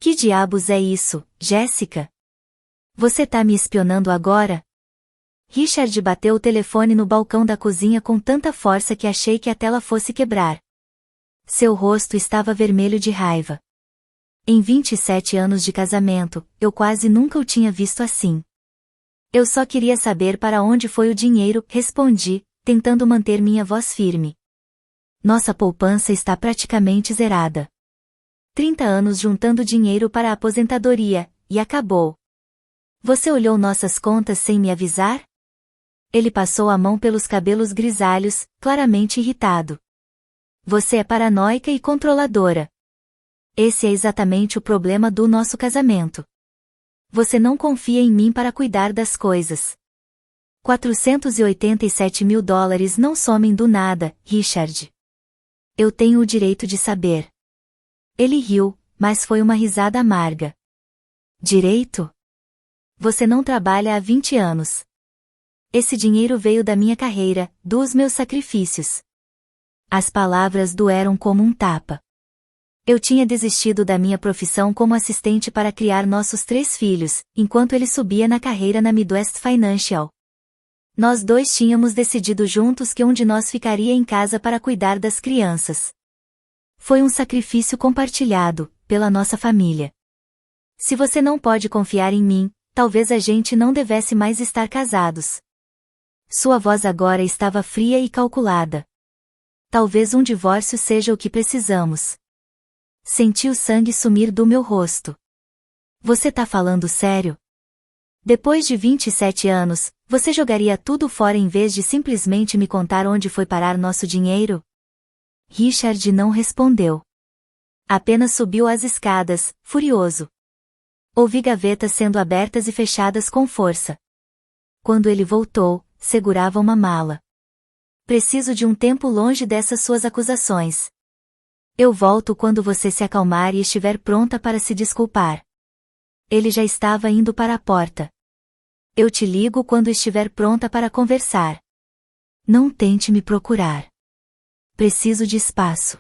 Que diabos é isso, Jéssica? Você tá me espionando agora? Richard bateu o telefone no balcão da cozinha com tanta força que achei que a tela fosse quebrar. Seu rosto estava vermelho de raiva. Em 27 anos de casamento, eu quase nunca o tinha visto assim. Eu só queria saber para onde foi o dinheiro, respondi, tentando manter minha voz firme. Nossa poupança está praticamente zerada. 30 anos juntando dinheiro para a aposentadoria, e acabou. Você olhou nossas contas sem me avisar? Ele passou a mão pelos cabelos grisalhos, claramente irritado. Você é paranoica e controladora. Esse é exatamente o problema do nosso casamento. Você não confia em mim para cuidar das coisas. 487 mil dólares não somem do nada, Richard. Eu tenho o direito de saber. Ele riu, mas foi uma risada amarga. Direito? Você não trabalha há 20 anos. Esse dinheiro veio da minha carreira, dos meus sacrifícios. As palavras doeram como um tapa. Eu tinha desistido da minha profissão como assistente para criar nossos 3 filhos, enquanto ele subia na carreira na Midwest Financial. Nós dois tínhamos decidido juntos que um de nós ficaria em casa para cuidar das crianças. Foi um sacrifício compartilhado, pela nossa família. Se você não pode confiar em mim, talvez a gente não devesse mais estar casados. Sua voz agora estava fria e calculada. Talvez um divórcio seja o que precisamos. Senti o sangue sumir do meu rosto. Você tá falando sério? Depois de 27 anos, você jogaria tudo fora em vez de simplesmente me contar onde foi parar nosso dinheiro? Richard não respondeu. Apenas subiu as escadas, furioso. Ouvi gavetas sendo abertas e fechadas com força. Quando ele voltou, segurava uma mala. Preciso de um tempo longe dessas suas acusações. Eu volto quando você se acalmar e estiver pronta para se desculpar. Ele já estava indo para a porta. Eu te ligo quando estiver pronta para conversar. Não tente me procurar. Preciso de espaço.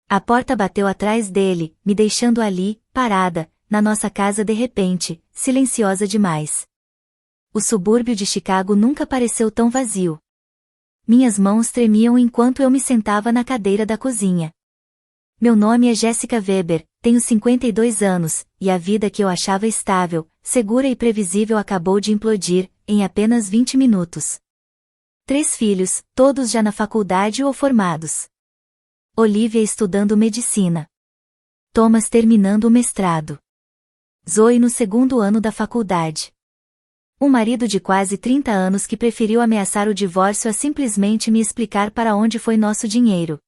A porta bateu atrás dele, me deixando ali, parada, na nossa casa de repente, silenciosa demais. O subúrbio de Chicago nunca pareceu tão vazio. Minhas mãos tremiam enquanto eu me sentava na cadeira da cozinha. Meu nome é Jéssica Weber, tenho 52 anos, e a vida que eu achava estável, segura e previsível acabou de implodir, em apenas 20 minutos. 3 filhos, todos já na faculdade ou formados. Olivia estudando medicina. Thomas terminando o mestrado. Zoe no 2º ano da faculdade. Um marido de quase 30 anos que preferiu ameaçar o divórcio a simplesmente me explicar para onde foi nosso dinheiro.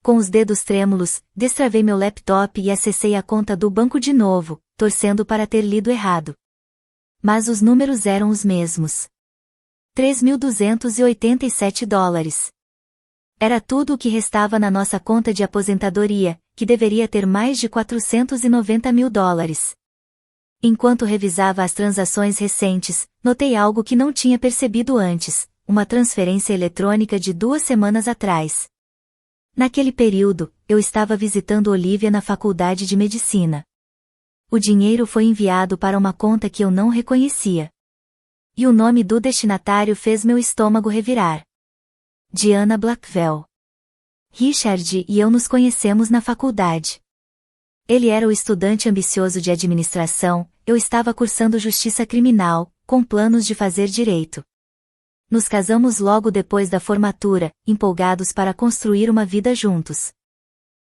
Com os dedos trêmulos, destravei meu laptop e acessei a conta do banco de novo, torcendo para ter lido errado. Mas os números eram os mesmos. 3.287 dólares. Era tudo o que restava na nossa conta de aposentadoria, que deveria ter mais de 490 mil dólares. Enquanto revisava as transações recentes, notei algo que não tinha percebido antes, uma transferência eletrônica de 2 semanas atrás. Naquele período, eu estava visitando Olivia na faculdade de medicina. O dinheiro foi enviado para uma conta que eu não reconhecia. E o nome do destinatário fez meu estômago revirar. Diana Blackwell. Richard e eu nos conhecemos na faculdade. Ele era o estudante ambicioso de administração, eu estava cursando justiça criminal, com planos de fazer direito. Nos casamos logo depois da formatura, empolgados para construir uma vida juntos.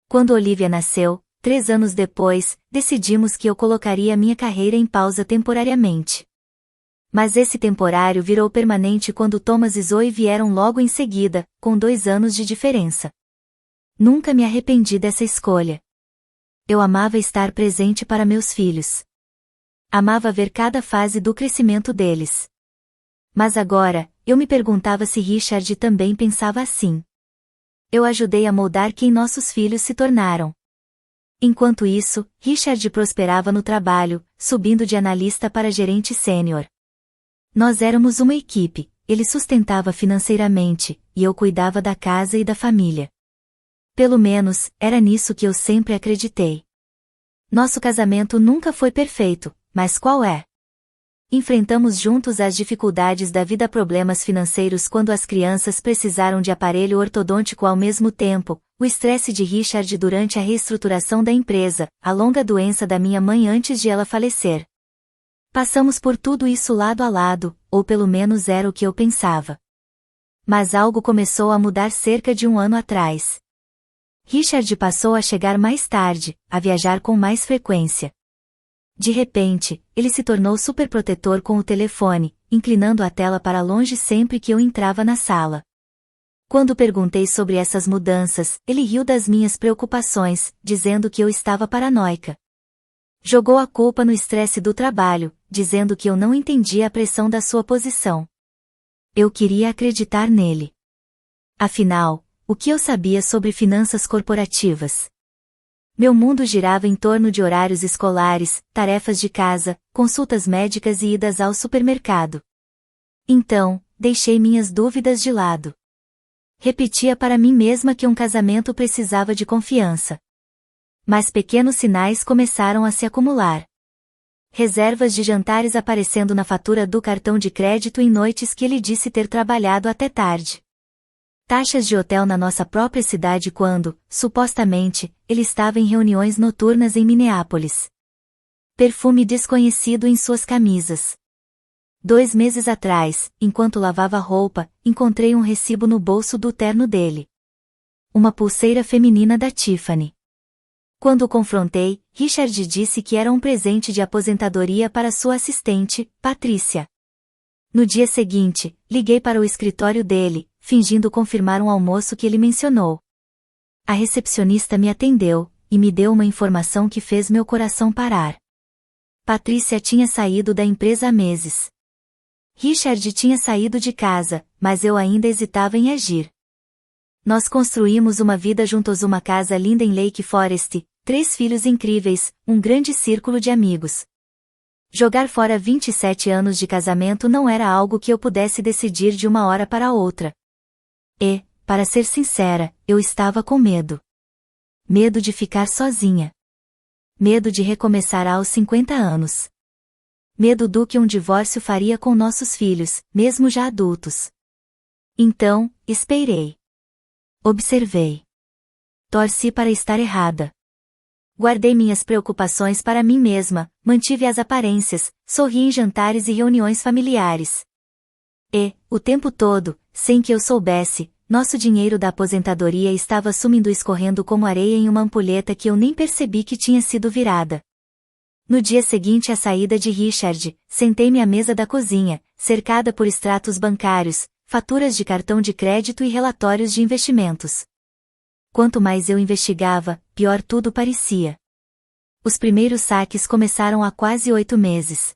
Quando Olivia nasceu, 3 anos depois, decidimos que eu colocaria minha carreira em pausa temporariamente. Mas esse temporário virou permanente quando Thomas e Zoe vieram logo em seguida, com 2 anos de diferença. Nunca me arrependi dessa escolha. Eu amava estar presente para meus filhos. Amava ver cada fase do crescimento deles. Mas agora, eu me perguntava se Richard também pensava assim. Eu ajudei a moldar quem nossos filhos se tornaram. Enquanto isso, Richard prosperava no trabalho, subindo de analista para gerente sênior. Nós éramos uma equipe, ele sustentava financeiramente, e eu cuidava da casa e da família. Pelo menos, era nisso que eu sempre acreditei. Nosso casamento nunca foi perfeito, mas qual é? Enfrentamos juntos as dificuldades da vida, problemas financeiros quando as crianças precisaram de aparelho ortodôntico ao mesmo tempo, o estresse de Richard durante a reestruturação da empresa, a longa doença da minha mãe antes de ela falecer. Passamos por tudo isso lado a lado, ou pelo menos era o que eu pensava. Mas algo começou a mudar cerca de um ano atrás. Richard passou a chegar mais tarde, a viajar com mais frequência. De repente, ele se tornou superprotetor com o telefone, inclinando a tela para longe sempre que eu entrava na sala. Quando perguntei sobre essas mudanças, ele riu das minhas preocupações, dizendo que eu estava paranoica. Jogou a culpa no estresse do trabalho, dizendo que eu não entendia a pressão da sua posição. Eu queria acreditar nele. Afinal, o que eu sabia sobre finanças corporativas? Meu mundo girava em torno de horários escolares, tarefas de casa, consultas médicas e idas ao supermercado. Então, deixei minhas dúvidas de lado. Repetia para mim mesma que um casamento precisava de confiança. Mas pequenos sinais começaram a se acumular. Reservas de jantares aparecendo na fatura do cartão de crédito em noites que ele disse ter trabalhado até tarde. Taxas de hotel na nossa própria cidade quando, supostamente, ele estava em reuniões noturnas em Minneapolis. Perfume desconhecido em suas camisas. 2 meses atrás, enquanto lavava roupa, encontrei um recibo no bolso do terno dele. Uma pulseira feminina da Tiffany. Quando o confrontei, Richard disse que era um presente de aposentadoria para sua assistente, Patrícia. No dia seguinte, liguei para o escritório dele, fingindo confirmar um almoço que ele mencionou. A recepcionista me atendeu, e me deu uma informação que fez meu coração parar. Patrícia tinha saído da empresa há meses. Richard tinha saído de casa, mas eu ainda hesitava em agir. Nós construímos uma vida juntos, uma casa linda em Lake Forest, 3 filhos incríveis, um grande círculo de amigos. Jogar fora 27 anos de casamento não era algo que eu pudesse decidir de uma hora para outra. E, para ser sincera, eu estava com medo. Medo de ficar sozinha. Medo de recomeçar aos 50 anos. Medo do que um divórcio faria com nossos filhos, mesmo já adultos. Então, esperei. Observei. Torci para estar errada. Guardei minhas preocupações para mim mesma, mantive as aparências, sorri em jantares e reuniões familiares. E, o tempo todo, sem que eu soubesse, nosso dinheiro da aposentadoria estava sumindo, escorrendo como areia em uma ampulheta que eu nem percebi que tinha sido virada. No dia seguinte à saída de Richard, sentei-me à mesa da cozinha, cercada por extratos bancários, faturas de cartão de crédito e relatórios de investimentos. Quanto mais eu investigava, pior tudo parecia. Os primeiros saques começaram há quase 8 meses.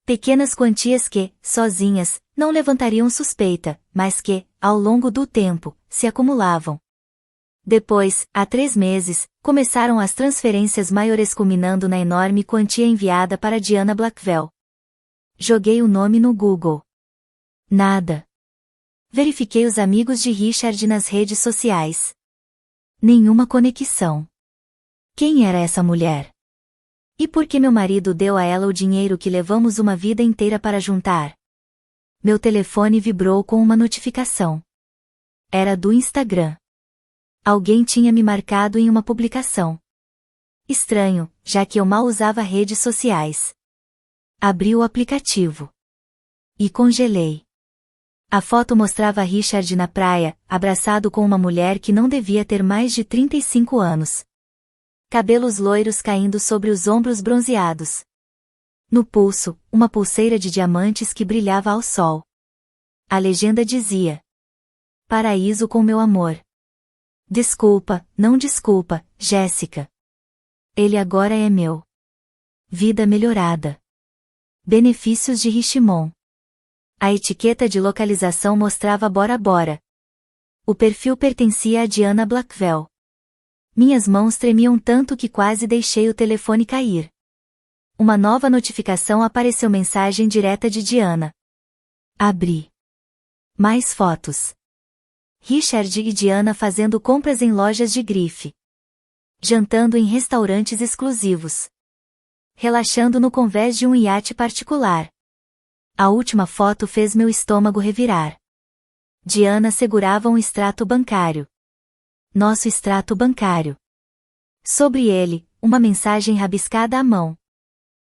Pequenas quantias que, sozinhas, não levantariam suspeita, mas que, ao longo do tempo, se acumulavam. Depois, há 3 meses, começaram as transferências maiores, culminando na enorme quantia enviada para Diana Blackwell. Joguei o nome no Google. Nada. Verifiquei os amigos de Richard nas redes sociais. Nenhuma conexão. Quem era essa mulher? E por que meu marido deu a ela o dinheiro que levamos uma vida inteira para juntar? Meu telefone vibrou com uma notificação. Era do Instagram. Alguém tinha me marcado em uma publicação. Estranho, já que eu mal usava redes sociais. Abri o aplicativo. E congelei. A foto mostrava Richard na praia, abraçado com uma mulher que não devia ter mais de 35 anos. Cabelos loiros caindo sobre os ombros bronzeados. No pulso, uma pulseira de diamantes que brilhava ao sol. A legenda dizia: Paraíso com meu amor. Desculpa, não desculpa, Jéssica. Ele agora é meu. Vida melhorada. Benefícios de Richemont. A etiqueta de localização mostrava Bora Bora. O perfil pertencia a Diana Blackwell. Minhas mãos tremiam tanto que quase deixei o telefone cair. Uma nova notificação apareceu, mensagem direta de Diana. Abri. Mais fotos. Richard e Diana fazendo compras em lojas de grife. jantando em restaurantes exclusivos, relaxando no convés de um iate particular. A última foto fez meu estômago revirar. Diana segurava um extrato bancário. Nosso extrato bancário. Sobre ele, uma mensagem rabiscada à mão.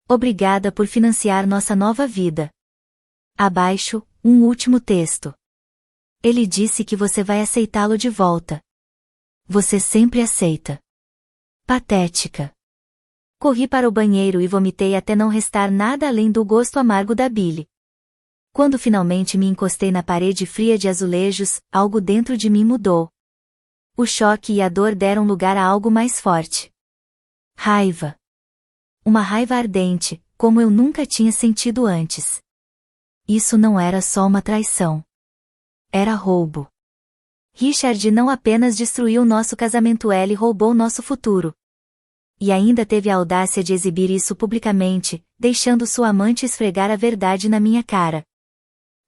Obrigada por financiar nossa nova vida. Abaixo, um último texto. Ele disse que você vai aceitá-lo de volta. Você sempre aceita. Patética. Corri para o banheiro e vomitei até não restar nada além do gosto amargo da bile. Quando finalmente me encostei na parede fria de azulejos, algo dentro de mim mudou. O choque e a dor deram lugar a algo mais forte. Raiva. Uma raiva ardente, como eu nunca tinha sentido antes. Isso não era só uma traição. Era roubo. Richard não apenas destruiu nosso casamento, ele roubou nosso futuro. E ainda teve a audácia de exibir isso publicamente, deixando sua amante esfregar a verdade na minha cara.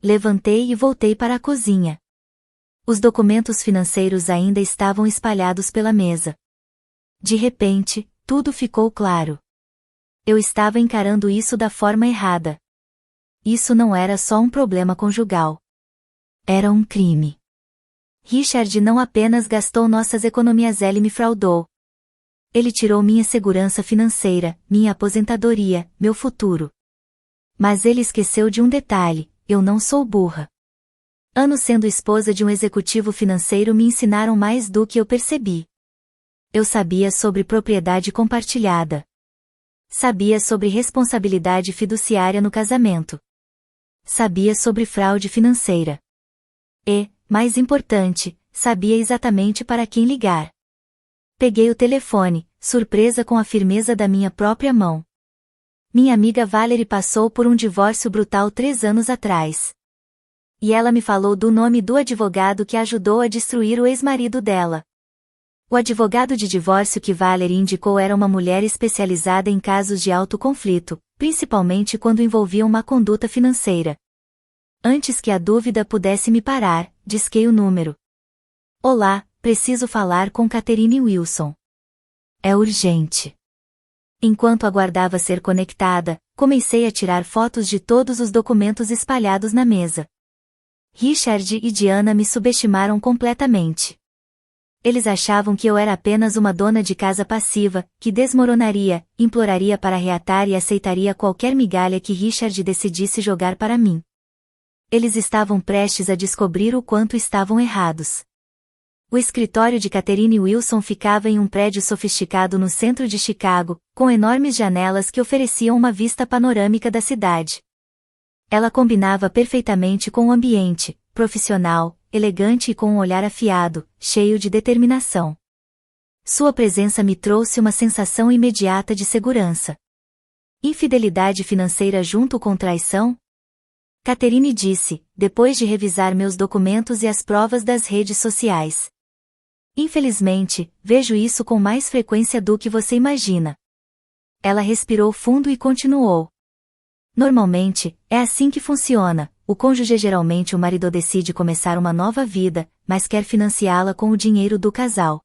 Levantei e voltei para a cozinha. Os documentos financeiros ainda estavam espalhados pela mesa. De repente, tudo ficou claro. Eu estava encarando isso da forma errada. Isso não era só um problema conjugal. Era um crime. Richard não apenas gastou nossas economias, ele me fraudou. Ele tirou minha segurança financeira, minha aposentadoria, meu futuro. Mas ele esqueceu de um detalhe: eu não sou burra. Anos sendo esposa de um executivo financeiro me ensinaram mais do que eu percebi. Eu sabia sobre propriedade compartilhada. Sabia sobre responsabilidade fiduciária no casamento. Sabia sobre fraude financeira. E, mais importante, sabia exatamente para quem ligar. Peguei o telefone, surpresa com a firmeza da minha própria mão. Minha amiga Valerie passou por um divórcio brutal 3 anos atrás. E ela me falou do nome do advogado que ajudou a destruir o ex-marido dela. O advogado de divórcio que Valerie indicou era uma mulher especializada em casos de alto conflito, principalmente quando envolviam má conduta financeira. Antes que a dúvida pudesse me parar, disquei o número. Olá, preciso falar com Catherine Wilson. É urgente. Enquanto aguardava ser conectada, comecei a tirar fotos de todos os documentos espalhados na mesa. Richard e Diana me subestimaram completamente. Eles achavam que eu era apenas uma dona de casa passiva, que desmoronaria, imploraria para reatar e aceitaria qualquer migalha que Richard decidisse jogar para mim. Eles estavam prestes a descobrir o quanto estavam errados. O escritório de Catherine Wilson ficava em um prédio sofisticado no centro de Chicago, com enormes janelas que ofereciam uma vista panorâmica da cidade. Ela combinava perfeitamente com o ambiente, profissional, elegante e com um olhar afiado, cheio de determinação. Sua presença me trouxe uma sensação imediata de segurança. Infidelidade financeira junto com traição? Catherine disse, depois de revisar meus documentos e as provas das redes sociais. Infelizmente, vejo isso com mais frequência do que você imagina. Ela respirou fundo e continuou. Normalmente, é assim que funciona. O cônjuge, geralmente o marido, decide começar uma nova vida, mas quer financiá-la com o dinheiro do casal.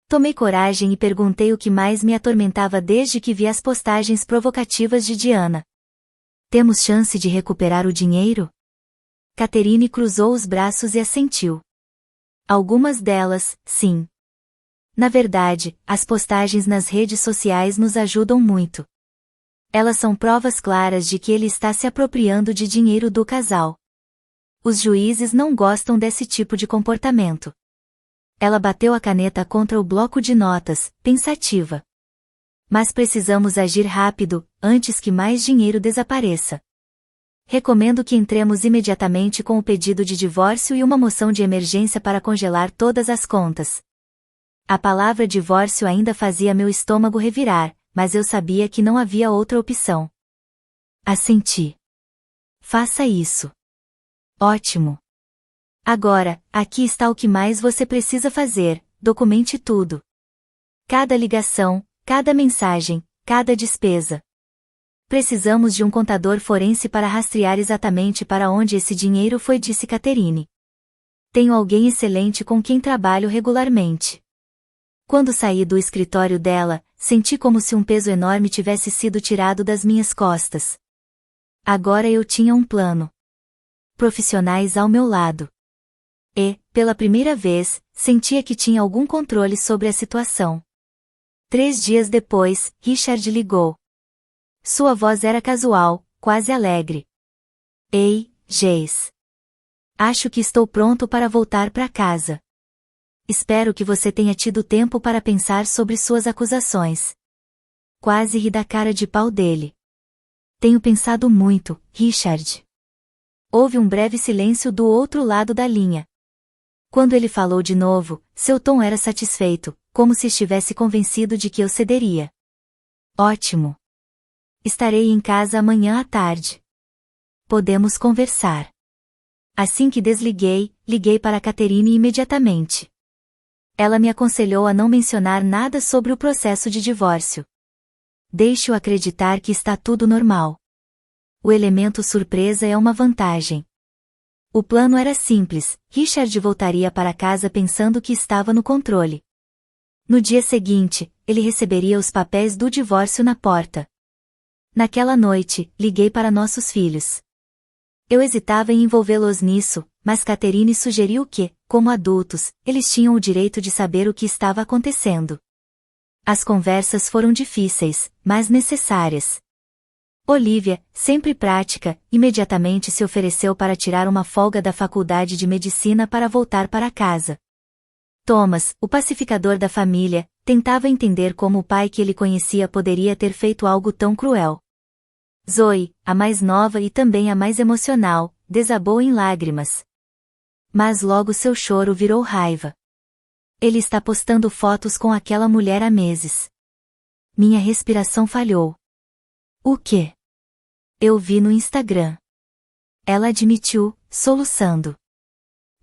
Tomei coragem e perguntei o que mais me atormentava desde que vi as postagens provocativas de Diana. Temos chance de recuperar o dinheiro? Catherine cruzou os braços e assentiu. Algumas delas, sim. Na verdade, as postagens nas redes sociais nos ajudam muito. Elas são provas claras de que ele está se apropriando de dinheiro do casal. Os juízes não gostam desse tipo de comportamento. Ela bateu a caneta contra o bloco de notas, pensativa. Mas precisamos agir rápido, antes que mais dinheiro desapareça. Recomendo que entremos imediatamente com o pedido de divórcio e uma moção de emergência para congelar todas as contas. A palavra divórcio ainda fazia meu estômago revirar, mas eu sabia que não havia outra opção. Assenti. Faça isso. Ótimo. Agora, aqui está o que mais você precisa fazer: documente tudo. Cada ligação, cada mensagem, cada despesa. Precisamos de um contador forense para rastrear exatamente para onde esse dinheiro foi, disse Catherine. Tenho alguém excelente com quem trabalho regularmente. Quando saí do escritório dela, senti como se um peso enorme tivesse sido tirado das minhas costas. Agora eu tinha um plano. Profissionais ao meu lado. E, pela primeira vez, sentia que tinha algum controle sobre a situação. 3 dias depois, Richard ligou. Sua voz era casual, quase alegre. Ei, Jace. Acho que estou pronto para voltar para casa. Espero que você tenha tido tempo para pensar sobre suas acusações. Quase ri da cara de pau dele. Tenho pensado muito, Richard. Houve um breve silêncio do outro lado da linha. Quando ele falou de novo, seu tom era satisfeito, como se estivesse convencido de que eu cederia. Ótimo. Estarei em casa amanhã à tarde. Podemos conversar. Assim que desliguei, liguei para Catherine imediatamente. Ela me aconselhou a não mencionar nada sobre o processo de divórcio. Deixe-o acreditar que está tudo normal. O elemento surpresa é uma vantagem. O plano era simples, Richard voltaria para casa pensando que estava no controle. No dia seguinte, ele receberia os papéis do divórcio na porta. Naquela noite, liguei para nossos filhos. Eu hesitava em envolvê-los nisso, mas Catherine sugeriu que, como adultos, eles tinham o direito de saber o que estava acontecendo. As conversas foram difíceis, mas necessárias. Olivia, sempre prática, imediatamente se ofereceu para tirar uma folga da faculdade de medicina para voltar para casa. Thomas, o pacificador da família, tentava entender como o pai que ele conhecia poderia ter feito algo tão cruel. Zoe, a mais nova e também a mais emocional, desabou em lágrimas. Mas logo seu choro virou raiva. Ele está postando fotos com aquela mulher há meses. Minha respiração falhou. O quê? Eu vi no Instagram. Ela admitiu, soluçando.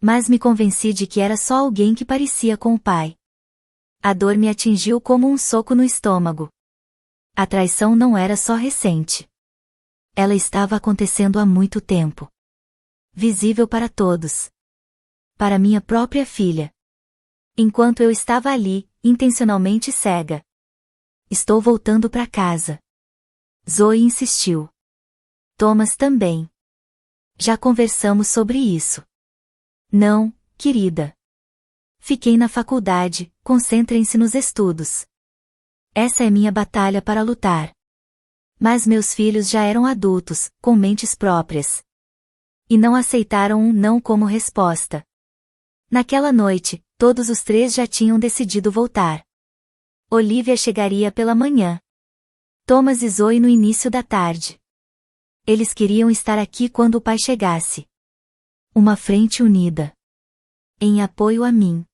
Mas me convenci de que era só alguém que parecia com o pai. A dor me atingiu como um soco no estômago. A traição não era só recente. Ela estava acontecendo há muito tempo. Visível para todos. Para minha própria filha. Enquanto eu estava ali, intencionalmente cega. Estou voltando para casa. Zoe insistiu. Thomas também. Já conversamos sobre isso. Não, querida. Fiquei na faculdade, concentrem-se nos estudos. Essa é minha batalha para lutar. Mas meus filhos já eram adultos, com mentes próprias. E não aceitaram um não como resposta. Naquela noite, todos os 3 já tinham decidido voltar. Olivia chegaria pela manhã. Thomas e Zoe no início da tarde. Eles queriam estar aqui quando o pai chegasse. Uma frente unida. Em apoio a mim.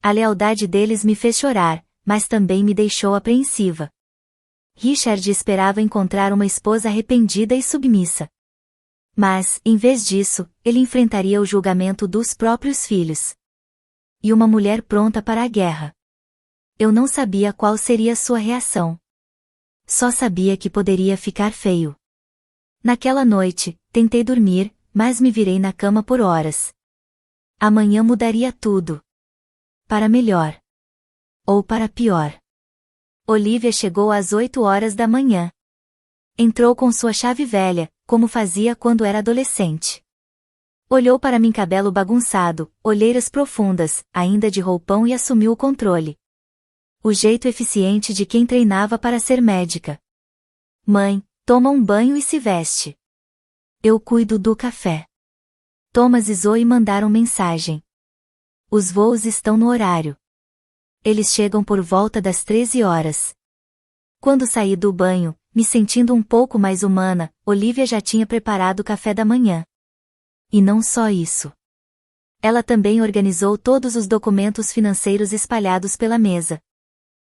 A lealdade deles me fez chorar, mas também me deixou apreensiva. Richard esperava encontrar uma esposa arrependida e submissa. Mas, em vez disso, ele enfrentaria o julgamento dos próprios filhos. E uma mulher pronta para a guerra. Eu não sabia qual seria sua reação. Só sabia que poderia ficar feio. Naquela noite, tentei dormir, mas me virei na cama por horas. Amanhã mudaria tudo. Para melhor. Ou para pior. Olivia chegou às 8 horas da manhã. Entrou com sua chave velha, como fazia quando era adolescente. Olhou para mim, cabelo bagunçado, olheiras profundas, ainda de roupão, e assumiu o controle. O jeito eficiente de quem treinava para ser médica. Mãe, toma um banho e se veste. Eu cuido do café. Thomas e Zoe mandaram mensagem. Os voos estão no horário. Eles chegam por volta das 13 horas. Quando saí do banho, me sentindo um pouco mais humana, Olivia já tinha preparado o café da manhã. E não só isso. Ela também organizou todos os documentos financeiros espalhados pela mesa.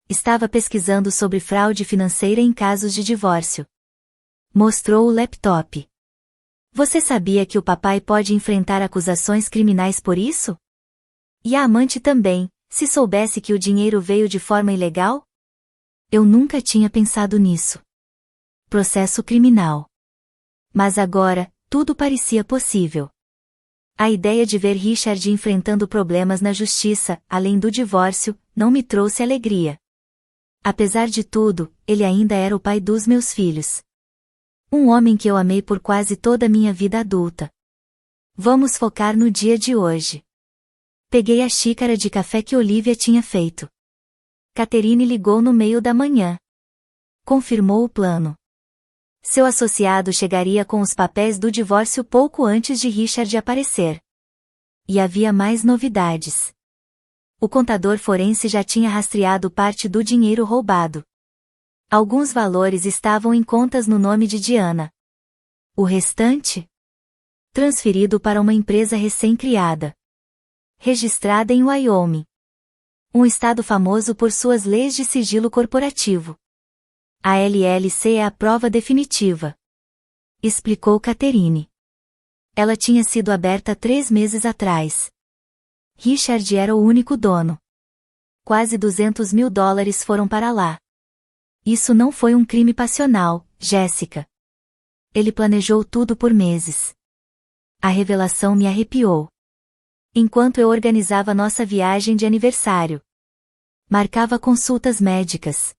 Estava pesquisando sobre fraude financeira em casos de divórcio. Mostrou o laptop. Você sabia que o papai pode enfrentar acusações criminais por isso? E a amante também, se soubesse que o dinheiro veio de forma ilegal? Eu nunca tinha pensado nisso. Processo criminal. Mas agora, tudo parecia possível. A ideia de ver Richard enfrentando problemas na justiça, além do divórcio, não me trouxe alegria. Apesar de tudo, ele ainda era o pai dos meus filhos. Um homem que eu amei por quase toda a minha vida adulta. Vamos focar no dia de hoje. Peguei a xícara de café que Olivia tinha feito. Catherine ligou no meio da manhã. Confirmou o plano. Seu associado chegaria com os papéis do divórcio pouco antes de Richard aparecer. E havia mais novidades. O contador forense já tinha rastreado parte do dinheiro roubado. Alguns valores estavam em contas no nome de Diana. O restante? Transferido para uma empresa recém-criada. Registrada em Wyoming. Um estado famoso por suas leis de sigilo corporativo. A LLC é a prova definitiva. Explicou Catherine. Ela tinha sido aberta 3 meses atrás. Richard era o único dono. Quase $200 mil foram para lá. Isso não foi um crime passional, Jéssica. Ele planejou tudo por meses. A revelação me arrepiou. Enquanto eu organizava nossa viagem de aniversário. Marcava consultas médicas.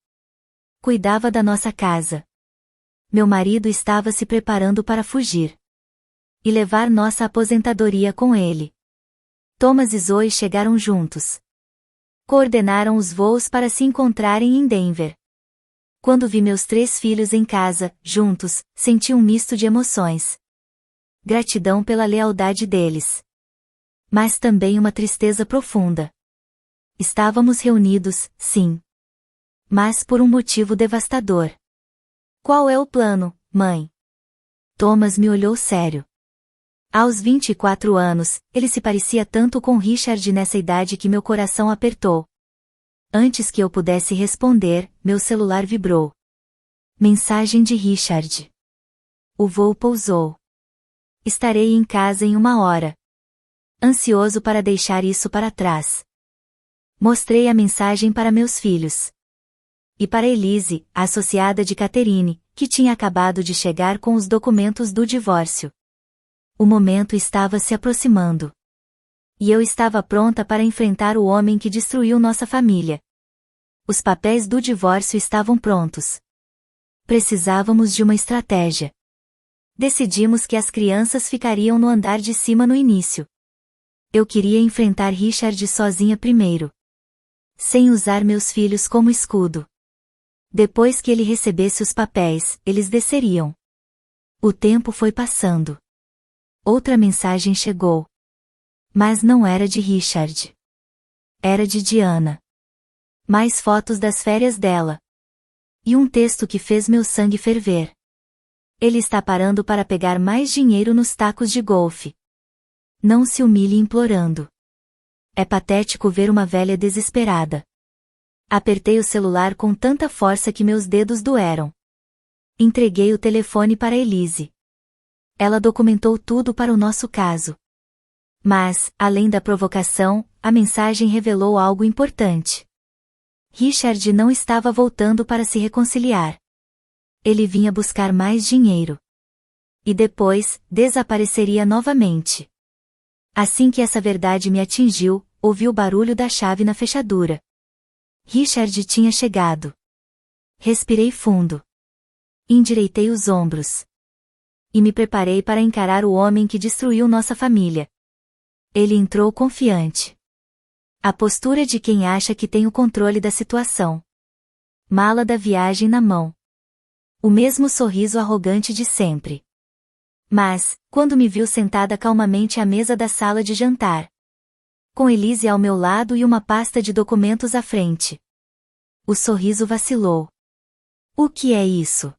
Cuidava da nossa casa. Meu marido estava se preparando para fugir. E levar nossa aposentadoria com ele. Thomas e Zoe chegaram juntos. Coordenaram os voos para se encontrarem em Denver. Quando vi meus 3 filhos em casa, juntos, senti um misto de emoções. Gratidão pela lealdade deles. Mas também uma tristeza profunda. Estávamos reunidos, sim. Mas por um motivo devastador. Qual é o plano, mãe? Thomas me olhou sério. Aos 24 anos, ele se parecia tanto com Richard nessa idade que meu coração apertou. Antes que eu pudesse responder, meu celular vibrou. Mensagem de Richard. O voo pousou. Estarei em casa em 1 hora. Ansioso para deixar isso para trás. Mostrei a mensagem para meus filhos. E para Elise, a associada de Catherine, que tinha acabado de chegar com os documentos do divórcio. O momento estava se aproximando. E eu estava pronta para enfrentar o homem que destruiu nossa família. Os papéis do divórcio estavam prontos. Precisávamos de uma estratégia. Decidimos que as crianças ficariam no andar de cima no início. Eu queria enfrentar Richard sozinha primeiro. Sem usar meus filhos como escudo. Depois que ele recebesse os papéis, eles desceriam. O tempo foi passando. Outra mensagem chegou. Mas não era de Richard. Era de Diana. Mais fotos das férias dela. E um texto que fez meu sangue ferver. Ele está parando para pegar mais dinheiro nos tacos de golfe. Não se humilhe implorando. É patético ver uma velha desesperada. Apertei o celular com tanta força que meus dedos doeram. Entreguei o telefone para Elise. Ela documentou tudo para o nosso caso. Mas, além da provocação, a mensagem revelou algo importante. Richard não estava voltando para se reconciliar. Ele vinha buscar mais dinheiro. E depois, desapareceria novamente. Assim que essa verdade me atingiu, ouvi o barulho da chave na fechadura. Richard tinha chegado. Respirei fundo. Endireitei os ombros. E me preparei para encarar o homem que destruiu nossa família. Ele entrou confiante. A postura de quem acha que tem o controle da situação. Mala da viagem na mão. O mesmo sorriso arrogante de sempre. Mas, quando me viu sentada calmamente à mesa da sala de jantar, com Elise ao meu lado e uma pasta de documentos à frente, o sorriso vacilou. O que é isso?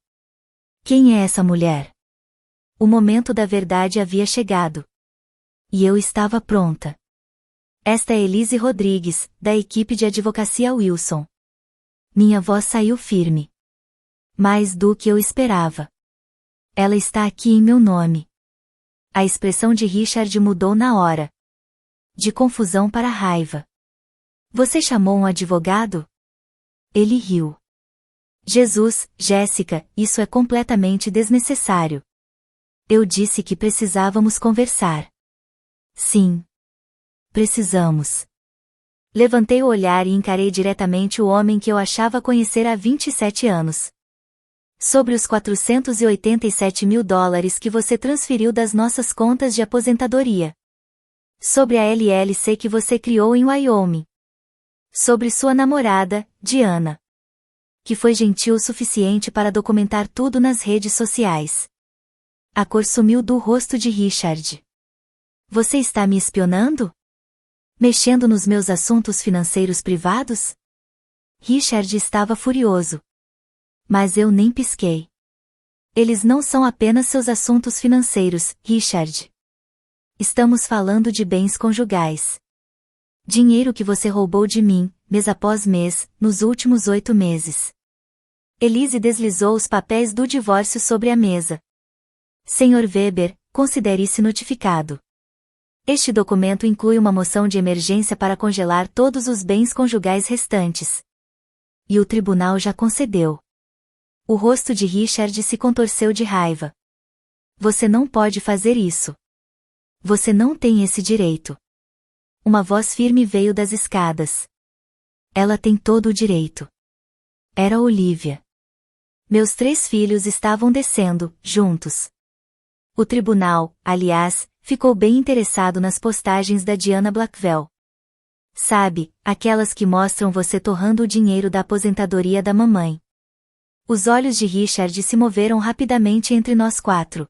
Quem é essa mulher? O momento da verdade havia chegado. E eu estava pronta. Esta é Elise Rodrigues, da equipe de advocacia Wilson. Minha voz saiu firme. Mais do que eu esperava. Ela está aqui em meu nome. A expressão de Richard mudou na hora. De confusão para raiva. Você chamou um advogado? Ele riu. Jesus, Jéssica, isso é completamente desnecessário. Eu disse que precisávamos conversar. Sim. Precisamos. Levantei o olhar e encarei diretamente o homem que eu achava conhecer há 27 anos. Sobre os 487 mil dólares que você transferiu das nossas contas de aposentadoria. Sobre a LLC que você criou em Wyoming. Sobre sua namorada, Diana. Que foi gentil o suficiente para documentar tudo nas redes sociais. A cor sumiu do rosto de Richard. Você está me espionando? Mexendo nos meus assuntos financeiros privados? Richard estava furioso. Mas eu nem pisquei. Eles não são apenas seus assuntos financeiros, Richard. Estamos falando de bens conjugais. Dinheiro que você roubou de mim, mês após mês, nos últimos 8 meses. Elise deslizou os papéis do divórcio sobre a mesa. Sr. Weber, considere-se notificado. Este documento inclui uma moção de emergência para congelar todos os bens conjugais restantes. E o tribunal já concedeu. O rosto de Richard se contorceu de raiva. Você não pode fazer isso. Você não tem esse direito. Uma voz firme veio das escadas. Ela tem todo o direito. Era Olivia. Meus 3 filhos estavam descendo, juntos. O tribunal, aliás, ficou bem interessado nas postagens da Diana Blackwell. Sabe, aquelas que mostram você torrando o dinheiro da aposentadoria da mamãe. Os olhos de Richard se moveram rapidamente entre nós 4.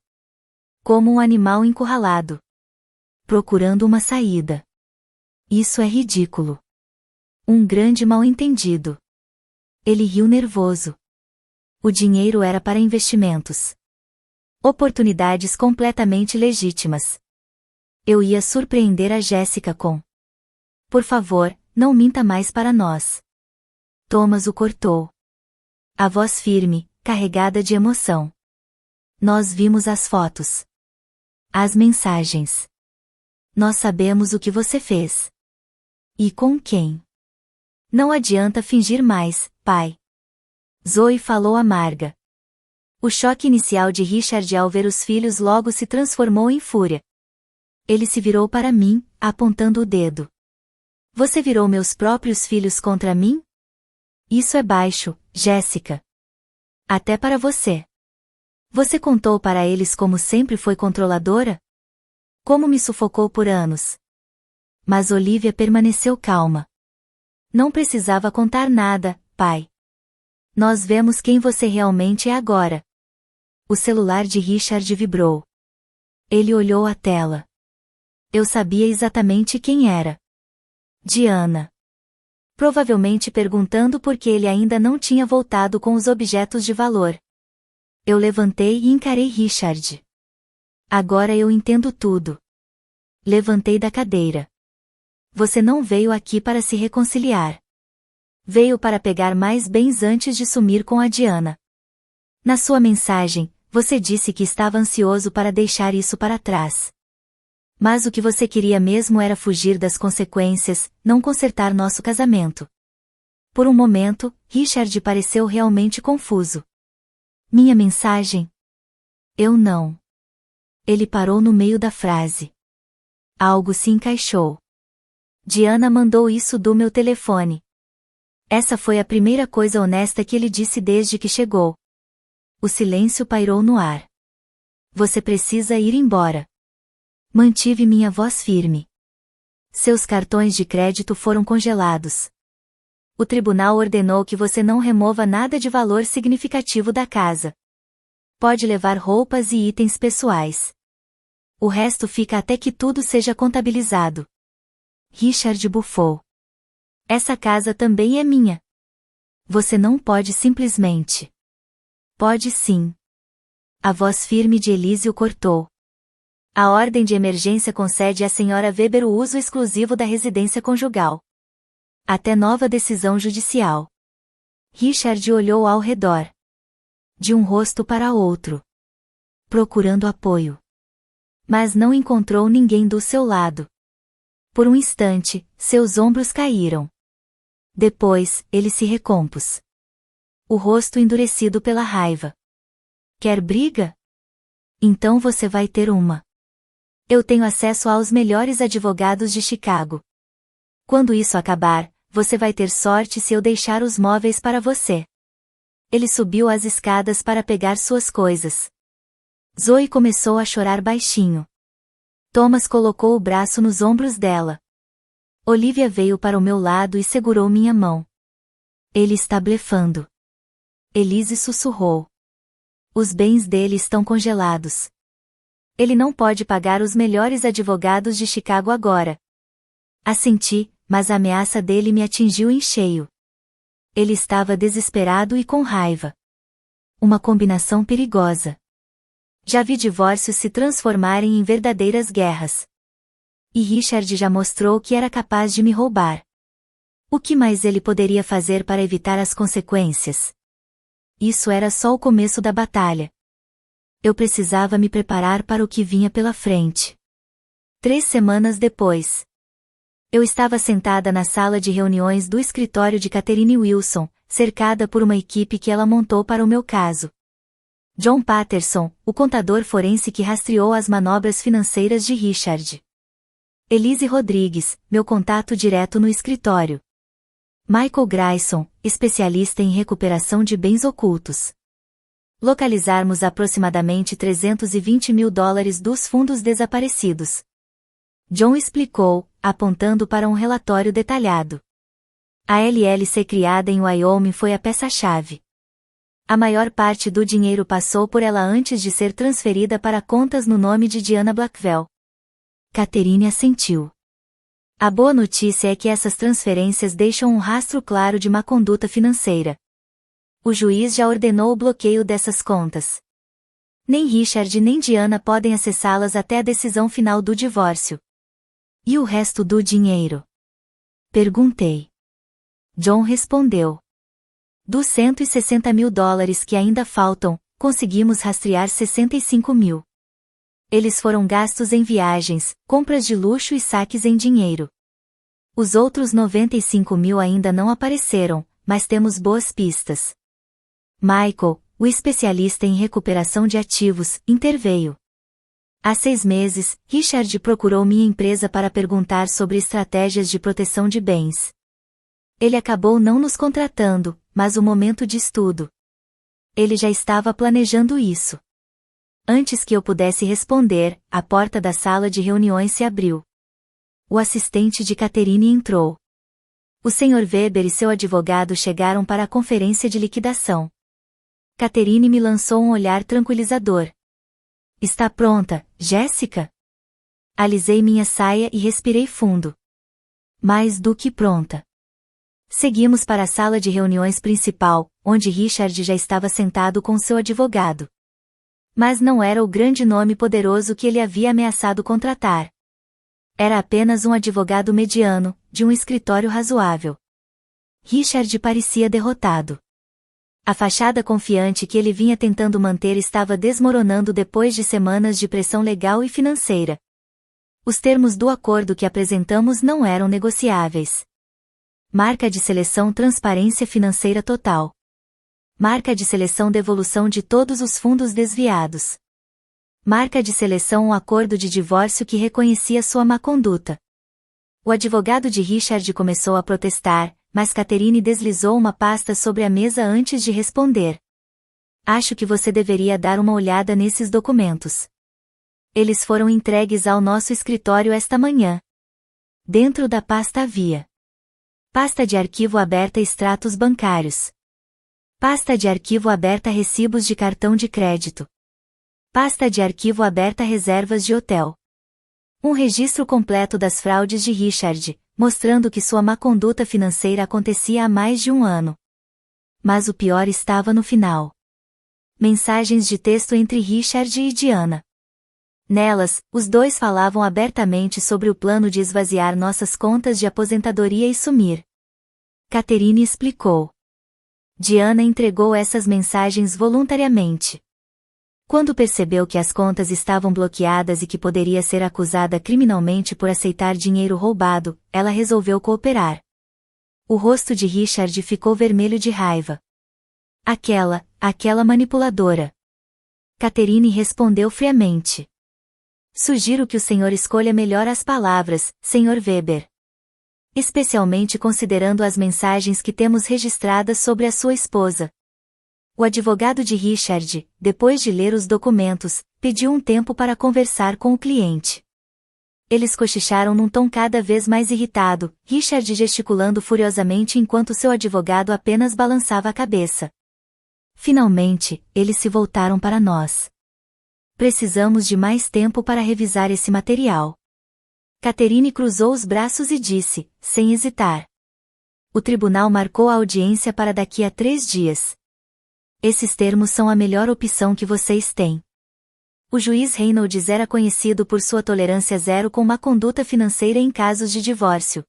Como um animal encurralado. Procurando uma saída. Isso é ridículo. Um grande mal-entendido. Ele riu nervoso. O dinheiro era para investimentos. Oportunidades completamente legítimas. Eu ia surpreender a Jéssica com. Por favor, não minta mais para nós. Thomas o cortou. A voz firme, carregada de emoção. Nós vimos as fotos. As mensagens. Nós sabemos o que você fez. E com quem? Não adianta fingir mais, pai. Zoe falou amarga. O choque inicial de Richard ao ver os filhos logo se transformou em fúria. Ele se virou para mim, apontando o dedo. Você virou meus próprios filhos contra mim? Isso é baixo, Jéssica. Até para você. Você contou para eles como sempre foi controladora? Como me sufocou por anos. Mas Olivia permaneceu calma. Não precisava contar nada, pai. Nós vemos quem você realmente é agora. O celular de Richard vibrou. Ele olhou a tela. Eu sabia exatamente quem era. Diana. Provavelmente perguntando por que ele ainda não tinha voltado com os objetos de valor. Eu levantei e encarei Richard. Agora eu entendo tudo. Levantei da cadeira. Você não veio aqui para se reconciliar. Veio para pegar mais bens antes de sumir com a Diana. Na sua mensagem, você disse que estava ansioso para deixar isso para trás. Mas o que você queria mesmo era fugir das consequências, não consertar nosso casamento. Por um momento, Richard pareceu realmente confuso. Minha mensagem? Eu não. Ele parou no meio da frase. Algo se encaixou. Diana mandou isso do meu telefone. Essa foi a primeira coisa honesta que ele disse desde que chegou. O silêncio pairou no ar. Você precisa ir embora. Mantive minha voz firme. Seus cartões de crédito foram congelados. O tribunal ordenou que você não remova nada de valor significativo da casa. Pode levar roupas e itens pessoais. O resto fica até que tudo seja contabilizado. Richard bufou. Essa casa também é minha. Você não pode simplesmente. Pode sim. A voz firme de Elise o cortou. A ordem de emergência concede à Sra. Weber o uso exclusivo da residência conjugal. Até nova decisão judicial. Richard olhou ao redor. De um rosto para outro. Procurando apoio. Mas não encontrou ninguém do seu lado. Por um instante, seus ombros caíram. Depois, ele se recompôs. O rosto endurecido pela raiva. Quer briga? Então você vai ter uma. Eu tenho acesso aos melhores advogados de Chicago. Quando isso acabar, você vai ter sorte se eu deixar os móveis para você. Ele subiu as escadas para pegar suas coisas. Zoe começou a chorar baixinho. Thomas colocou o braço nos ombros dela. Olivia veio para o meu lado e segurou minha mão. Ele está blefando. Elise sussurrou. Os bens dele estão congelados. Ele não pode pagar os melhores advogados de Chicago agora. Assenti, mas a ameaça dele me atingiu em cheio. Ele estava desesperado e com raiva. Uma combinação perigosa. Já vi divórcios se transformarem em verdadeiras guerras. E Richard já mostrou que era capaz de me roubar. O que mais ele poderia fazer para evitar as consequências? Isso era só o começo da batalha. Eu precisava me preparar para o que vinha pela frente. 3 semanas depois. Eu estava sentada na sala de reuniões do escritório de Catherine Wilson, cercada por uma equipe que ela montou para o meu caso. John Patterson, o contador forense que rastreou as manobras financeiras de Richard. Elise Rodrigues, meu contato direto no escritório. Michael Grayson, especialista em recuperação de bens ocultos. Localizarmos aproximadamente $320 mil dos fundos desaparecidos. John explicou, apontando para um relatório detalhado. A LLC criada em Wyoming foi a peça-chave. A maior parte do dinheiro passou por ela antes de ser transferida para contas no nome de Diana Blackwell. Catherine assentiu. A boa notícia é que essas transferências deixam um rastro claro de má conduta financeira. O juiz já ordenou o bloqueio dessas contas. Nem Richard nem Diana podem acessá-las até a decisão final do divórcio. E o resto do dinheiro? Perguntei. John respondeu. Dos $160 mil que ainda faltam, conseguimos rastrear 65 mil. Eles foram gastos em viagens, compras de luxo e saques em dinheiro. Os outros 95 mil ainda não apareceram, mas temos boas pistas. Michael, o especialista em recuperação de ativos, interveio. Há 6 meses, Richard procurou minha empresa para perguntar sobre estratégias de proteção de bens. Ele acabou não nos contratando, mas o momento de estudo. Ele já estava planejando isso. Antes que eu pudesse responder, a porta da sala de reuniões se abriu. O assistente de Catherine entrou. O Sr. Weber e seu advogado chegaram para a conferência de liquidação. Catherine me lançou um olhar tranquilizador. Está pronta, Jéssica? Alisei minha saia e respirei fundo. Mais do que pronta. Seguimos para a sala de reuniões principal, onde Richard já estava sentado com seu advogado. Mas não era o grande nome poderoso que ele havia ameaçado contratar. Era apenas um advogado mediano, de um escritório razoável. Richard parecia derrotado. A fachada confiante que ele vinha tentando manter estava desmoronando depois de semanas de pressão legal e financeira. Os termos do acordo que apresentamos não eram negociáveis. Marca de seleção: transparência financeira total. Marca de seleção: devolução de todos os fundos desviados. Marca de seleção: um acordo de divórcio que reconhecia sua má conduta. O advogado de Richard começou a protestar, mas Catherine deslizou uma pasta sobre a mesa antes de responder. Acho que você deveria dar uma olhada nesses documentos. Eles foram entregues ao nosso escritório esta manhã. Dentro da pasta havia pasta de arquivo aberta: extratos bancários. Pasta de arquivo aberta: recibos de cartão de crédito. Pasta de arquivo aberta: reservas de hotel. Um registro completo das fraudes de Richard, mostrando que sua má conduta financeira acontecia há mais de um ano. Mas o pior estava no final. Mensagens de texto entre Richard e Diana. Nelas, os dois falavam abertamente sobre o plano de esvaziar nossas contas de aposentadoria e sumir. Catherine explicou. Diana entregou essas mensagens voluntariamente. Quando percebeu que as contas estavam bloqueadas e que poderia ser acusada criminalmente por aceitar dinheiro roubado, ela resolveu cooperar. O rosto de Richard ficou vermelho de raiva. Aquela manipuladora. Catherine respondeu friamente. Sugiro que o senhor escolha melhor as palavras, Sr. Weber. Especialmente considerando as mensagens que temos registradas sobre a sua esposa. O advogado de Richard, depois de ler os documentos, pediu um tempo para conversar com o cliente. Eles cochicharam num tom cada vez mais irritado, Richard gesticulando furiosamente enquanto seu advogado apenas balançava a cabeça. Finalmente, eles se voltaram para nós. Precisamos de mais tempo para revisar esse material. Catherine cruzou os braços e disse, sem hesitar. O tribunal marcou a audiência para daqui a 3 dias. Esses termos são a melhor opção que vocês têm. O juiz Reynolds era conhecido por sua tolerância zero com má conduta financeira em casos de divórcio.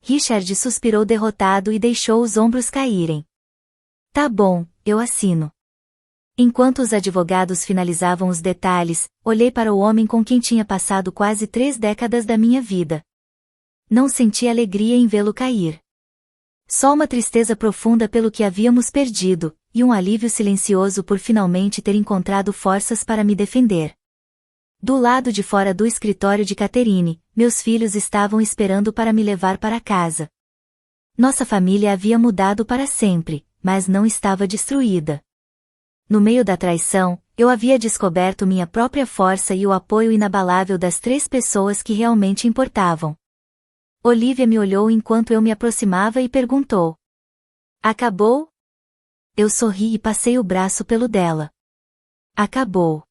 Richard suspirou derrotado e deixou os ombros caírem. Tá bom, eu assino. Enquanto os advogados finalizavam os detalhes, olhei para o homem com quem tinha passado quase 3 décadas da minha vida. Não senti alegria em vê-lo cair. Só uma tristeza profunda pelo que havíamos perdido, e um alívio silencioso por finalmente ter encontrado forças para me defender. Do lado de fora do escritório de Catherine, meus filhos estavam esperando para me levar para casa. Nossa família havia mudado para sempre, mas não estava destruída. No meio da traição, eu havia descoberto minha própria força e o apoio inabalável das 3 pessoas que realmente importavam. Olivia me olhou enquanto eu me aproximava e perguntou. Acabou? Eu sorri e passei o braço pelo dela. Acabou.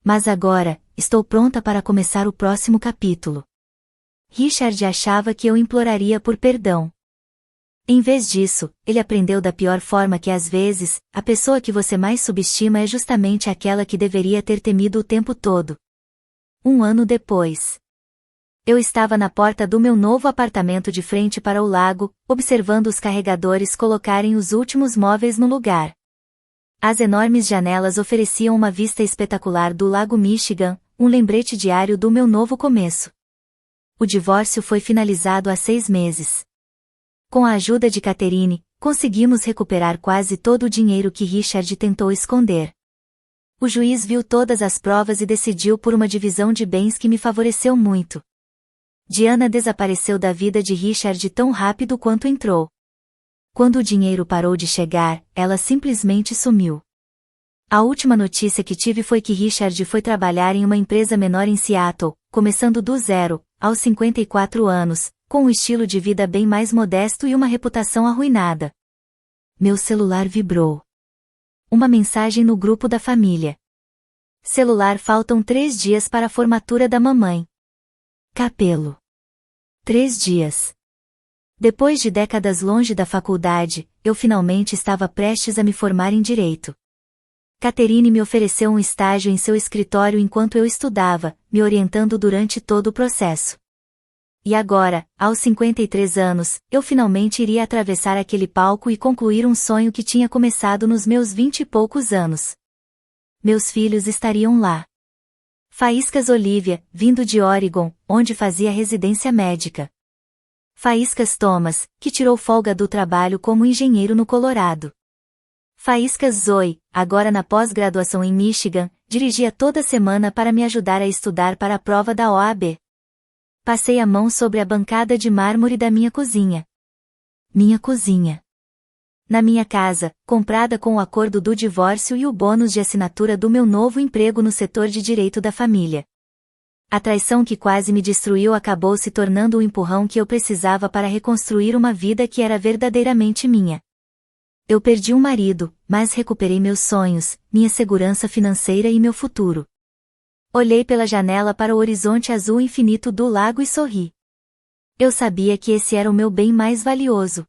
Mas agora, estou pronta para começar o próximo capítulo. Richard achava que eu imploraria por perdão. Em vez disso, ele aprendeu da pior forma que às vezes, a pessoa que você mais subestima é justamente aquela que deveria ter temido o tempo todo. 1 ano depois. Eu estava na porta do meu novo apartamento de frente para o lago, observando os carregadores colocarem os últimos móveis no lugar. As enormes janelas ofereciam uma vista espetacular do Lago Michigan, um lembrete diário do meu novo começo. O divórcio foi finalizado há 6 meses. Com a ajuda de Catherine, conseguimos recuperar quase todo o dinheiro que Richard tentou esconder. O juiz viu todas as provas e decidiu por uma divisão de bens que me favoreceu muito. Diana desapareceu da vida de Richard tão rápido quanto entrou. Quando o dinheiro parou de chegar, ela simplesmente sumiu. A última notícia que tive foi que Richard foi trabalhar em uma empresa menor em Seattle, começando do zero, aos 54 anos, com um estilo de vida bem mais modesto e uma reputação arruinada. Meu celular vibrou. Uma mensagem no grupo da família. Celular, faltam 3 dias para a formatura da mamãe. Capelo. 3 dias. Depois de décadas longe da faculdade, eu finalmente estava prestes a me formar em Direito. Catherine me ofereceu um estágio em seu escritório enquanto eu estudava, me orientando durante todo o processo. E agora, aos 53 anos, eu finalmente iria atravessar aquele palco e concluir um sonho que tinha começado nos meus 20 e poucos anos. Meus filhos estariam lá. Faíscas Olivia, vindo de Oregon, onde fazia residência médica. Faíscas Thomas, que tirou folga do trabalho como engenheiro no Colorado. Faíscas Zoe, agora na pós-graduação em Michigan, dirigia toda semana para me ajudar a estudar para a prova da OAB. Passei a mão sobre a bancada de mármore da minha cozinha. Minha cozinha. Na minha casa, comprada com o acordo do divórcio e o bônus de assinatura do meu novo emprego no setor de direito da família. A traição que quase me destruiu acabou se tornando o empurrão que eu precisava para reconstruir uma vida que era verdadeiramente minha. Eu perdi um marido, mas recuperei meus sonhos, minha segurança financeira e meu futuro. Olhei pela janela para o horizonte azul infinito do lago e sorri. Eu sabia que esse era o meu bem mais valioso.